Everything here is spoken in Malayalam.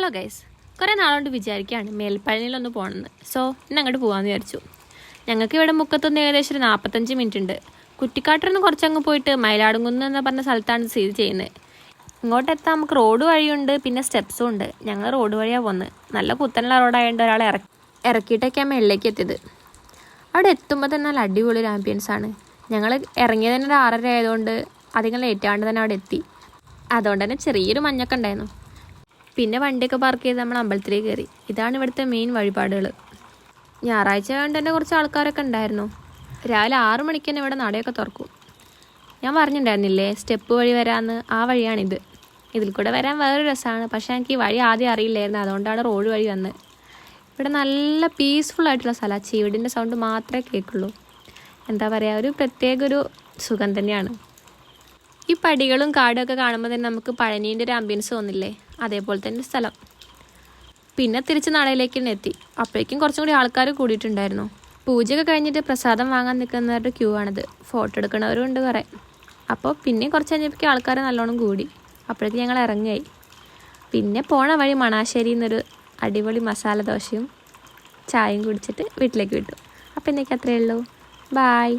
ഹലോ ഗൈസ്, കുറേ നാളുകൊണ്ട് വിചാരിക്കുകയാണ് മേൽപ്പഴനിയിലൊന്ന് പോകണമെന്ന്. സോ ഇന്ന് അങ്ങോട്ട് പോകാമെന്ന് വിചാരിച്ചു. ഞങ്ങൾക്ക് ഇവിടെ മുക്കത്തുനിന്ന് ഏകദേശം ഒരു 45 മിനിറ്റ് ഉണ്ട്. കുറ്റിക്കാട്ടിൽ കുറച്ചങ്ങ് പോയിട്ട് മയിലാടുംകുന്ന് എന്ന് പറഞ്ഞ സ്ഥലത്താണ് സ്ഥിതി ചെയ്യുന്നത്. ഇങ്ങോട്ടെത്താൻ നമുക്ക് റോഡ് വഴിയുണ്ട്, പിന്നെ സ്റ്റെപ്സും ഉണ്ട്. ഞങ്ങൾ റോഡ് വഴിയാണ് പോകുന്നത്. നല്ല കുത്തനുള്ള റോഡായതുകൊണ്ട് ഒരാളെ ഇറക്കിയിട്ടൊക്കെയാണ് മേളിലേക്ക് എത്തിയത്. അവിടെ എത്തുമ്പോൾ തന്നെ നല്ല അടിപൊളി ഒരു ആംബിയൻസ് ആണ്. ഞങ്ങൾ ഇറങ്ങിയത് തന്നെ ഒരു 6:30 ആയതുകൊണ്ട് അധികം ലേറ്റാണ്ട് തന്നെ അവിടെ എത്തി. അതുകൊണ്ട് തന്നെ ചെറിയൊരു മഞ്ഞൊക്കെ ഉണ്ടായിരുന്നു. പിന്നെ വണ്ടിയൊക്കെ പാർക്ക് ചെയ്ത് നമ്മൾ അമ്പലത്തിലേക്ക് കയറി. ഇതാണ് ഇവിടുത്തെ മെയിൻ വഴിപാടുകൾ. ഞായറാഴ്ച കൊണ്ട് തന്നെ കുറച്ച് ആൾക്കാരൊക്കെ ഉണ്ടായിരുന്നു. രാവിലെ 6 മണിക്ക് തന്നെ ഇവിടെ നടയൊക്കെ തുറക്കും. ഞാൻ പറഞ്ഞിട്ടുണ്ടായിരുന്നില്ലേ സ്റ്റെപ്പ് വഴി വരാമെന്ന്, ആ വഴിയാണിത്. ഇതിൽ കൂടെ വരാൻ വേറൊരു രസമാണ്. പക്ഷേ എനിക്ക് ഈ വഴി ആദ്യം അറിയില്ലായിരുന്നു, അതുകൊണ്ടാണ് റോഡ് വഴി വന്നത്. ഇവിടെ നല്ല പീസ്ഫുൾ ആയിട്ടുള്ള സ്ഥലമാണ്. ചീവിടിൻ്റെ സൗണ്ട് മാത്രമേ കേൾക്കുള്ളൂ. എന്താ പറയുക, ഒരു പ്രത്യേക ഒരു സുഖം തന്നെയാണ്. ഈ പടികളും കാടും ഒക്കെ കാണുമ്പോൾ തന്നെ നമുക്ക് പഴനീൻ്റെ ഒരു ആംബിയൻസ് തോന്നില്ലേ, അതേപോലെ തന്നെ സ്ഥലം. പിന്നെ തിരിച്ച് നടയിലേക്ക് തന്നെ എത്തി. അപ്പോഴേക്കും കുറച്ചും കൂടി ആൾക്കാർ കൂടിയിട്ടുണ്ടായിരുന്നു. പൂജയൊക്കെ കഴിഞ്ഞിട്ട് പ്രസാദം വാങ്ങാൻ നിൽക്കുന്നവരുടെ ക്യൂ ആണിത്. ഫോട്ടോ എടുക്കണവരും ഉണ്ട് കുറേ. അപ്പോൾ പിന്നെ കുറച്ച് കഴിഞ്ഞപ്പോഴേക്കും ആൾക്കാർ നല്ലോണം കൂടി. അപ്പോഴേക്കും ഞങ്ങൾ ഇറങ്ങിയായി. പിന്നെ പോണ വഴി മണാശ്ശേരിയിൽ നിന്നൊരു അടിപൊളി മസാല ദോശയും ചായയും കുടിച്ചിട്ട് വീട്ടിലേക്ക് വിട്ടു. അപ്പോൾ ഇന്നേക്ക് അത്രയേ ഉള്ളൂ. ബായ്.